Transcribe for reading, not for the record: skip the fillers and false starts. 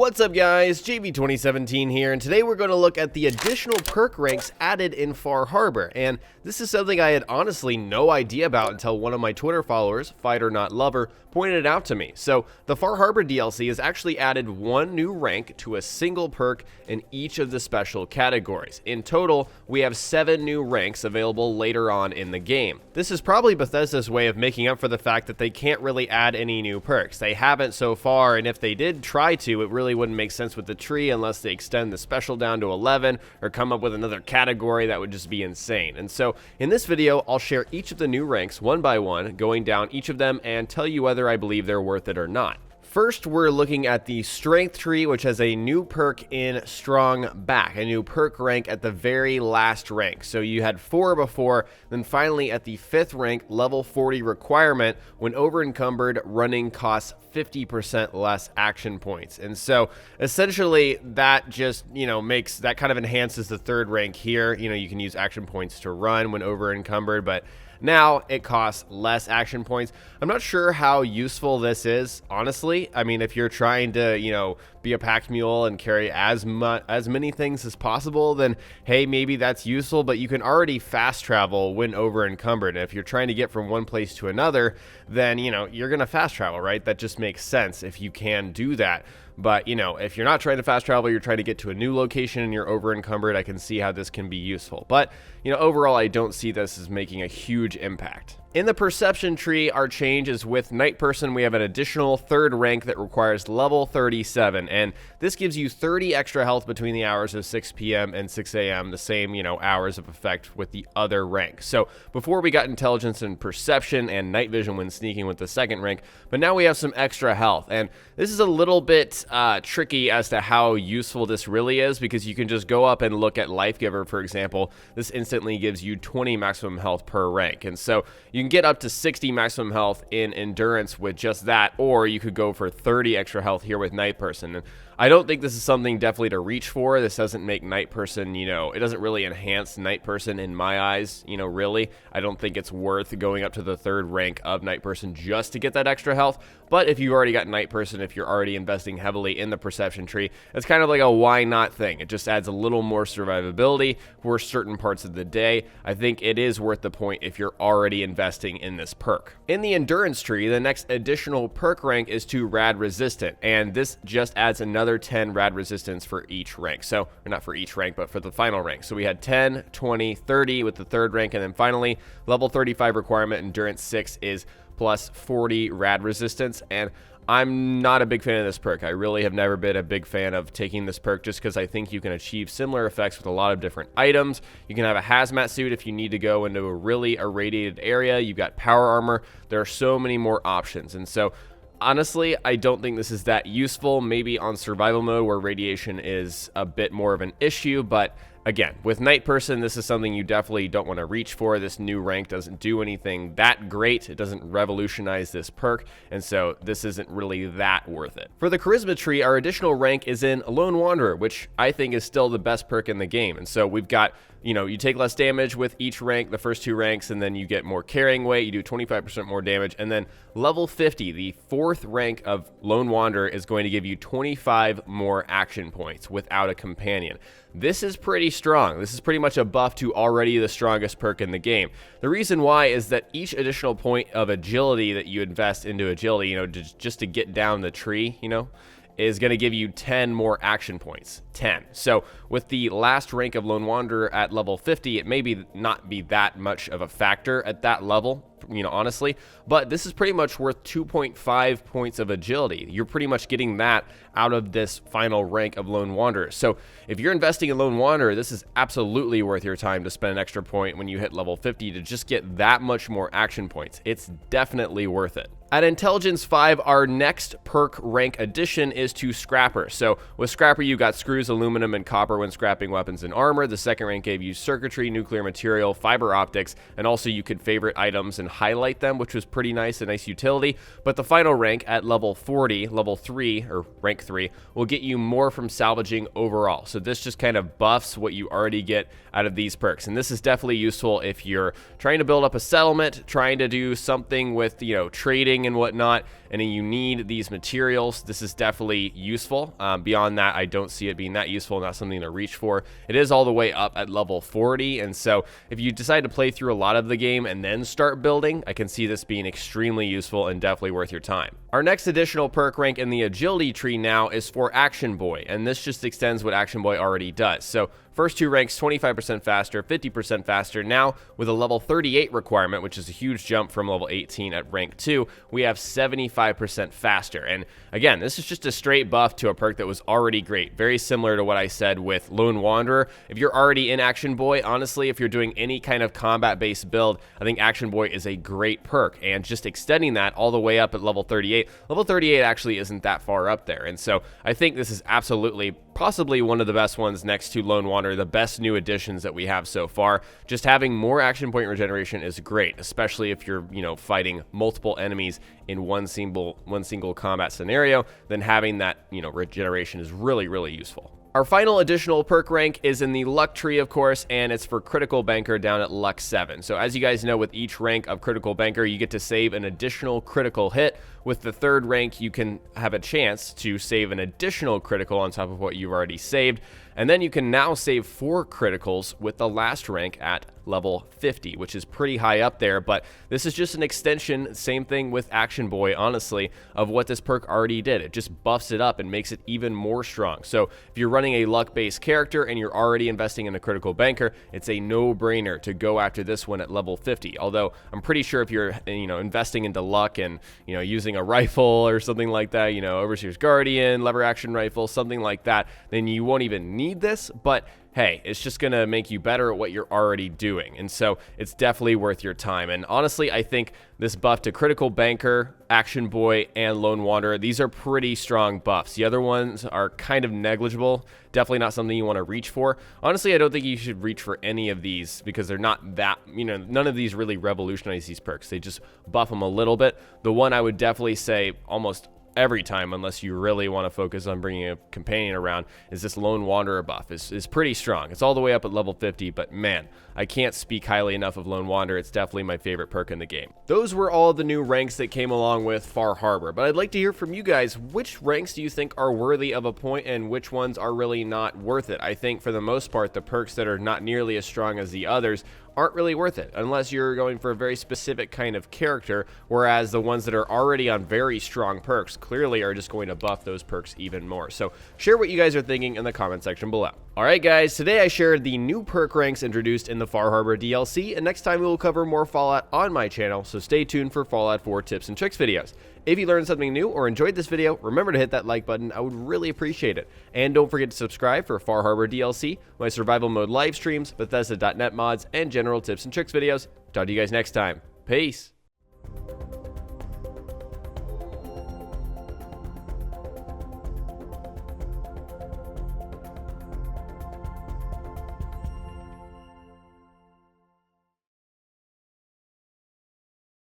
What's up guys, JV2017 here, and today we're going to look at the additional perk ranks added in Far Harbor, and this is something I had honestly no idea about until one of my Twitter followers, Fighter Not Lover, pointed it out to me. So the Far Harbor DLC has actually added one new rank to a single perk in each of the special categories. In total, we have 7 new ranks available later on in the game. This is probably Bethesda's way of making up for the fact that they can't really add any new perks. They haven't so far, and if they did try to, it really wouldn't make sense with the tree unless they extend the special down to 11 or come up with another category. That would just be insane. And so in this video, I'll share each of the new ranks one by one, going down each of them and tell you whether I believe they're worth it or not. First, we're looking at the Strength tree, which has a new perk in Strong Back, a new perk rank at the very last rank. So you had 4 before, then finally at the 5th rank, level 40 requirement, when over-encumbered, running costs 50% less action points. And so essentially that just, makes, that kind of enhances the 3rd rank here. You can use action points to run when over-encumbered, but now it costs less action points. I'm not sure how useful this is, honestly. I mean, if you're trying to, be a pack mule and carry as many things as possible, then hey, maybe that's useful, but you can already fast travel when over encumbered. And if you're trying to get from one place to another, then, you're going to fast travel, right? That just makes sense if you can do that. But, if you're not trying to fast travel, you're trying to get to a new location and you're over encumbered, I can see how this can be useful. But, overall, I don't see this as making a huge impact. In the Perception tree, our change is with Night Person. We have an additional 3rd rank that requires level 37, and this gives you 30 extra health between the hours of 6 p.m. and 6 a.m., the same, hours of effect with the other rank. So before we got Intelligence and Perception and Night Vision when sneaking with the 2nd rank, but now we have some extra health, and this is a little bit tricky as to how useful this really is, because you can just go up and look at Life Giver, for example. This instantly gives you 20 maximum health per rank, and so you can get up to 60 maximum health in Endurance with just that, or you could go for 30 extra health here with Night Person. And I don't think this is something definitely to reach for. This doesn't make Night Person, it doesn't really enhance Night Person in my eyes, really. I don't think it's worth going up to the 3rd rank of Night Person just to get that extra health. But if you've already got Night Person, if you're already investing heavily in the Perception tree, it's kind of like a why not thing. It just adds a little more survivability for certain parts of the day. I think it is worth the point if you're already investing in this perk. In the Endurance tree, the next additional perk rank is to Rad Resistant, and this just adds another 10 rad resistance for each rank. So, or not for each rank, but for the final rank. So we had 10, 20, 30 with the 3rd rank, and then finally, level 35 requirement, Endurance 6 is plus 40 rad resistance, and I'm not a big fan of this perk. I really have never been a big fan of taking this perk just because I think you can achieve similar effects with a lot of different items. You can have a hazmat suit if you need to go into a really irradiated area. You've got power armor. There are so many more options, and so honestly, I don't think this is that useful. Maybe on survival mode where radiation is a bit more of an issue, but again, with Night Person, this is something you definitely don't want to reach for. This new rank doesn't do anything that great. It doesn't revolutionize this perk, and so this isn't really that worth it. For the Charisma tree, our additional rank is in Lone Wanderer, which I think is still the best perk in the game. And so we've got, you take less damage with each rank, the first 2 ranks, and then you get more carrying weight, you do 25% more damage, and then level 50, the 4th rank of Lone Wanderer, is going to give you 25 more action points without a companion. This is pretty strong. This is pretty much a buff to already the strongest perk in the game. The reason why is that each additional point of agility that you invest into agility, just to get down the tree, is going to give you 10 more action points. 10. So with the last rank of Lone Wanderer at level 50, it may not be that much of a factor at that level, honestly, but this is pretty much worth 2.5 points of agility. You're pretty much getting that out of this final rank of Lone Wanderer. So if you're investing in Lone Wanderer, this is absolutely worth your time to spend an extra point when you hit level 50 to just get that much more action points. It's definitely worth it. At Intelligence 5, our next perk rank addition is to Scrapper. So with Scrapper, you got screws, aluminum, and copper when scrapping weapons and armor. The 2nd rank gave you circuitry, nuclear material, fiber optics, and also you could favorite items and highlight them, which was pretty nice, a nice utility. But the final rank at level 40, level 3, or rank 3, will get you more from salvaging overall. So this just kind of buffs what you already get out of these perks. And this is definitely useful if you're trying to build up a settlement, trying to do something with, trading and whatnot, and you need these materials. This is definitely useful. Beyond that, I don't see it being that useful, not something to reach for. It is all the way up at level 40, and so if you decide to play through a lot of the game and then start building, I can see this being extremely useful and definitely worth your time. Our next additional perk rank in the agility tree now is for Action Boy, and this just extends what Action Boy already does. So first two ranks 25% faster, 50% faster. Now with a level 38 requirement, which is a huge jump from level 18 at rank 2, we have 75% faster. And again, this is just a straight buff to a perk that was already great. Very similar to what I said with Lone Wanderer. If you're already in Action Boy, honestly, if you're doing any kind of combat-based build, I think Action Boy is a great perk. And just extending that all the way up at level 38, level 38 actually isn't that far up there. And so I think this is absolutely possibly one of the best ones next to Lone Wanderer, the best new additions that we have so far. Just having more action point regeneration is great, especially if you're, fighting multiple enemies in one single combat scenario. Then having that, regeneration is really, really useful. Our final additional perk rank is in the luck tree, of course, and it's for critical banker down at luck 7. So as you guys know, with each rank of critical banker, you get to save an additional critical hit. With the third rank, you can have a chance to save an additional critical on top of what you've already saved. And then you can now save 4 criticals with the last rank at level 50, which is pretty high up there, but this is just an extension, same thing with Action Boy, honestly, of what this perk already did. It just buffs it up and makes it even more strong. So if you're running a luck-based character and you're already investing in a critical banker, it's a no-brainer to go after this one at level 50. Although I'm pretty sure if you're, investing into luck and, using a rifle or something like that, Overseer's Guardian, lever action rifle, something like that, then you won't even need this, but hey, it's just going to make you better at what you're already doing. And so it's definitely worth your time. And honestly, I think this buff to Critical Banker, Action Boy, and Lone Wanderer, these are pretty strong buffs. The other ones are kind of negligible. Definitely not something you want to reach for. Honestly, I don't think you should reach for any of these because they're not that, none of these really revolutionize these perks. They just buff them a little bit. The one I would definitely say almost every time, unless you really want to focus on bringing a companion around, is this Lone Wanderer buff. Is pretty strong. It's all the way up at level 50, but man, I can't speak highly enough of Lone Wanderer. It's definitely my favorite perk in the game. Those were all the new ranks that came along with Far Harbor, but I'd like to hear from you guys. Which ranks do you think are worthy of a point and which ones are really not worth it? I think for the most part, the perks that are not nearly as strong as the others aren't really worth it unless you're going for a very specific kind of character, whereas the ones that are already on very strong perks clearly are just going to buff those perks even more. So share what you guys are thinking in the comment section below. Alright guys, today I shared the new perk ranks introduced in the Far Harbor DLC, and next time we will cover more Fallout on my channel, so stay tuned for Fallout 4 tips and tricks videos. If you learned something new or enjoyed this video, remember to hit that like button. I would really appreciate it. And don't forget to subscribe for Far Harbor DLC, my survival mode live streams, Bethesda.net mods, and general tips and tricks videos. Talk to you guys next time. Peace!